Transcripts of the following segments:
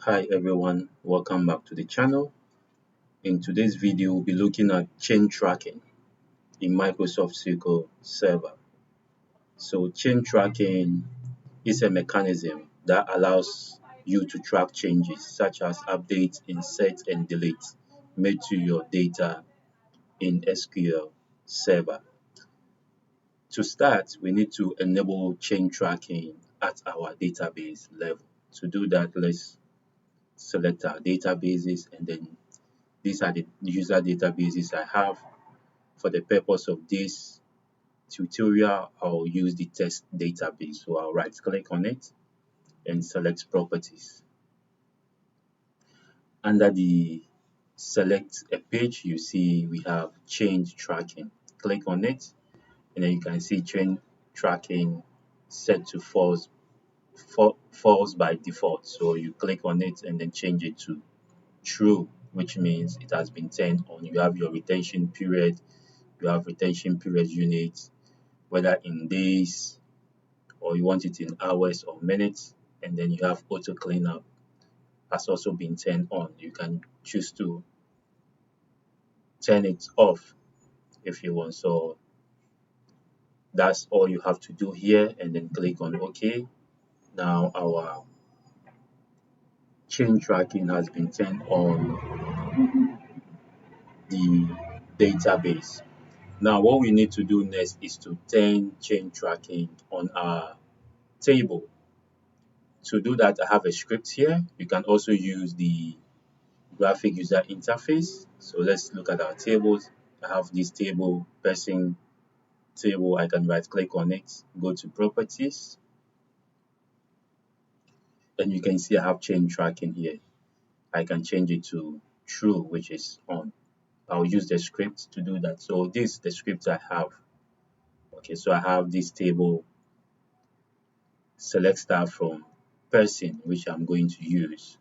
Hi everyone, welcome back to the channel. In today's video, we'll be looking at chain tracking in Microsoft SQL Server. So chain tracking is a mechanism that allows you to track changes such as updates, insert and delete made to your data in SQL Server. To start, we need to enable chain tracking at our database level. To do that, let's select our databases, and then these are the user databases I have. For the purpose of this tutorial, I'll use the test database. So I'll right click on it and select properties. Under the select a page, you see we have change tracking. Click on it and then you can see chain tracking set to false by default. So you click on it and then change it to true, which means it has been turned on. You have your retention period, you have retention period units, whether in days or you want it in hours or minutes, and then you have auto cleanup has also been turned on. You can choose to turn it off if you want. So that's all you have to do here, and then click on OK. Now our chain tracking has been turned on the database. Now what we need to do next is to turn chain tracking on our table. To do that, I have a script here. You can also use the graphic user interface. So let's look at our tables. I have this table, person table. I can right click on it, go to properties, and you can see I have chain tracking here. I can change it to true, which is on. I'll use the script to do that. So this is the script I have. Okay, so I have this table, select star from person, which I'm going to use.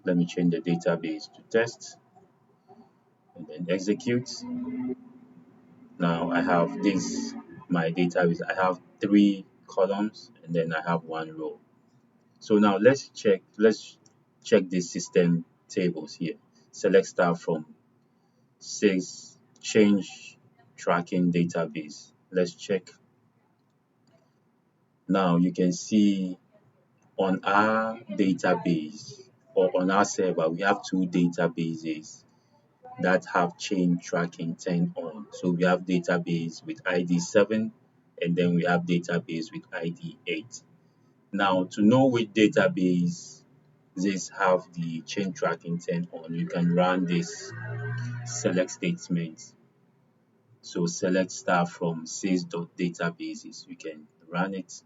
Let me change the database to test and then execute. Now I have this, my database. I have 3 columns and then I have 1 row. So now let's check the system tables here. Select star from says change tracking database. Let's check. Now you can see on our database or on our server, we have 2 databases that have chain tracking turned on. So we have database with ID 7 and then we have database with ID 8. Now to know which database these have the chain tracking turned on, you can run this select statement. So select star from sys.databases. You can run it.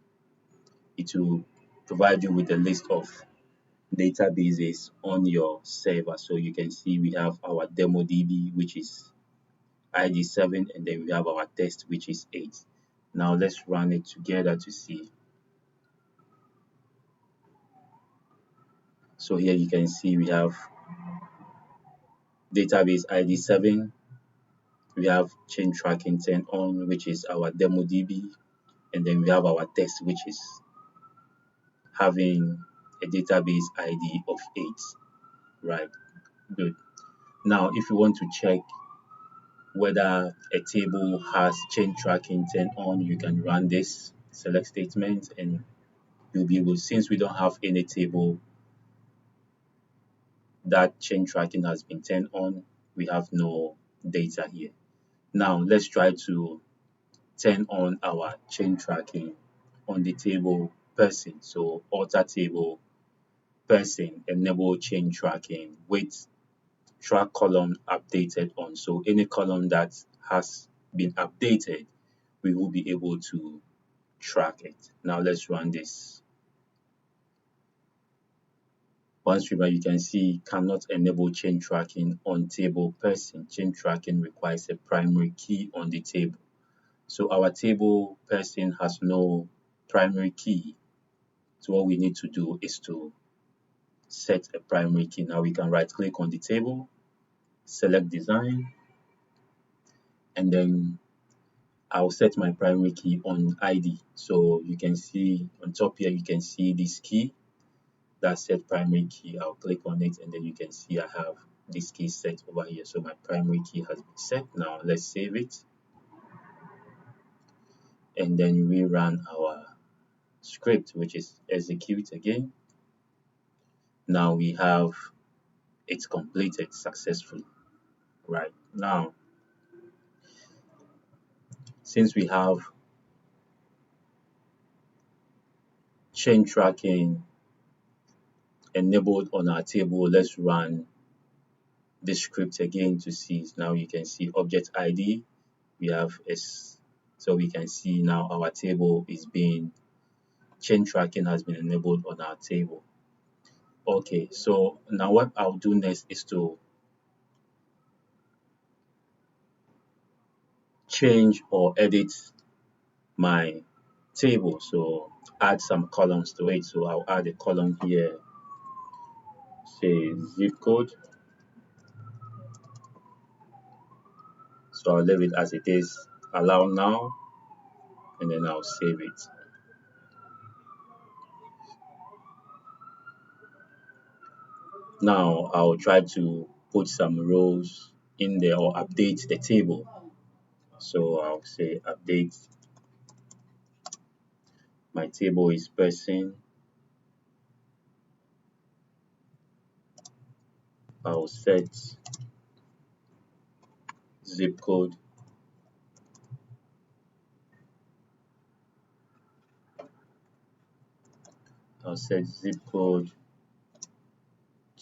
It will provide you with a list of databases on your server. So you can see we have our demo DB, which is ID 7, and then we have our test, which is 8. Now let's run it together to see. So here you can see we have database ID 7, we have chain tracking turned on, which is our demo DB, and then we have our test, which is having a database ID of 8. Right, good. Now if you want to check whether a table has chain tracking turned on, you can run this select statement and you'll be able, since we don't have any table that chain tracking has been turned on, we have no data here. Now let's try to turn on our chain tracking on the table person. So alter table person, enable chain tracking with track column updated on. So any column that has been updated, we will be able to track it. Now let's run this. Once we run, you can see cannot enable chain tracking on table person. Chain tracking requires a primary key on the table. So our table person has no primary key. So what we need to do is to set a primary key. Now we can right click on the table, select design, and then I'll set my primary key on ID. So you can see on top here, you can see this key. that set primary key. I'll click on it and then you can see I have this key set over here. So my primary key has been set. Now let's save it and then rerun our script, which is execute again. Now we have it's completed successfully. Right now, since we have change tracking enabled on our table, let's run this script again to see. Now you can see object ID. We have so we can see now our table is being change tracking has been enabled on our table. Okay, so now what I'll do next is to change or edit my table. So add some columns to it. So I'll add a column here, say zip code. So I'll leave it as it is, allow now, and then I'll save it. Now I'll try to put some rows in there or update the table. So I'll say update. My table is person. I'll set zip code. I'll set zip code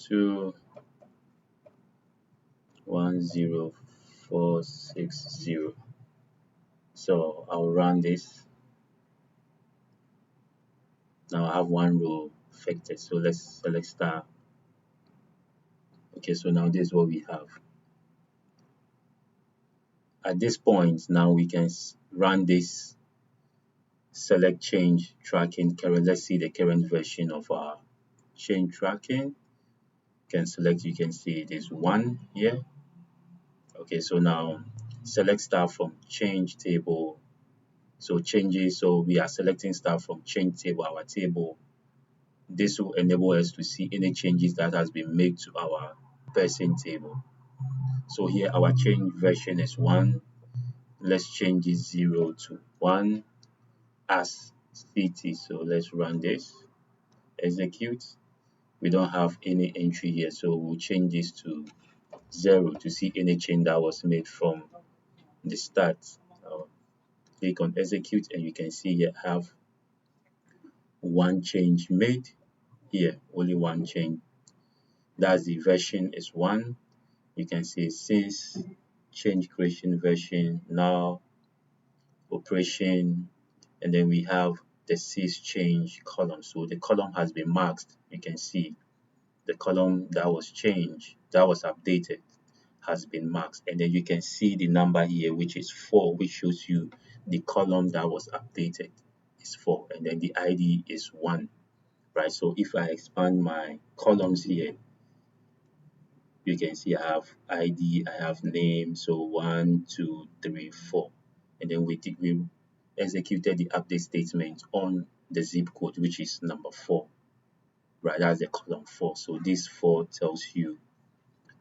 to 10460. So I'll run this. Now I have one row affected. So let's select star. Okay, so now this is what we have. At this point, now we can run this select change tracking current. Let's see the current version of our change tracking. You can select, you can see it is 1 here. Okay, so now select star from change table. So changes, so we are selecting star from change table, our table. This will enable us to see any changes that has been made to our person table. So here our change version is 1. Let's change it 0 to 1 as city. So let's run this, execute. We don't have any entry here, so we'll change this to 0 to see any change that was made from the start. Click on execute and you can see here I have one change made here, only one change. That's the version is 1. You can see since change creation version, now operation, and then we have the sys change column. So the column has been marked. You can see the column that was changed, that was updated, has been marked, and then you can see the number here, which is 4, which shows you the column that was updated is 4, and then the ID is 1. Right, so if I expand my columns here, you can see I have ID, I have name, so 1, 2, 3, 4, and then we executed the update statement on the zip code, which is number 4. Right, that's the column 4. So this 4 tells you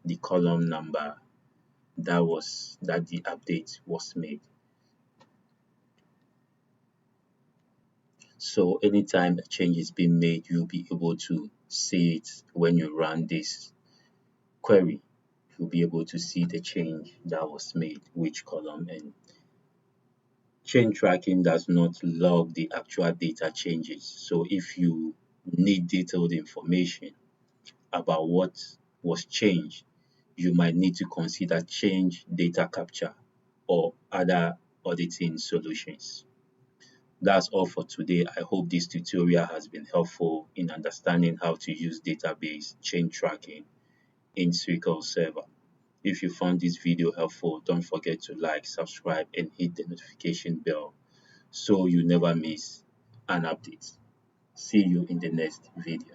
the column number that the update was made. So anytime a change is being made, you'll be able to see it when you run this query. You'll be able to see the change that was made, which column. And change tracking does not log the actual data changes. So if you need detailed information about what was changed, you might need to consider change data capture or other auditing solutions. That's all for today. I hope this tutorial has been helpful in understanding how to use database change tracking in SQL Server. If you found this video helpful, don't forget to like, subscribe, and hit the notification bell so you never miss an update. See you in the next video.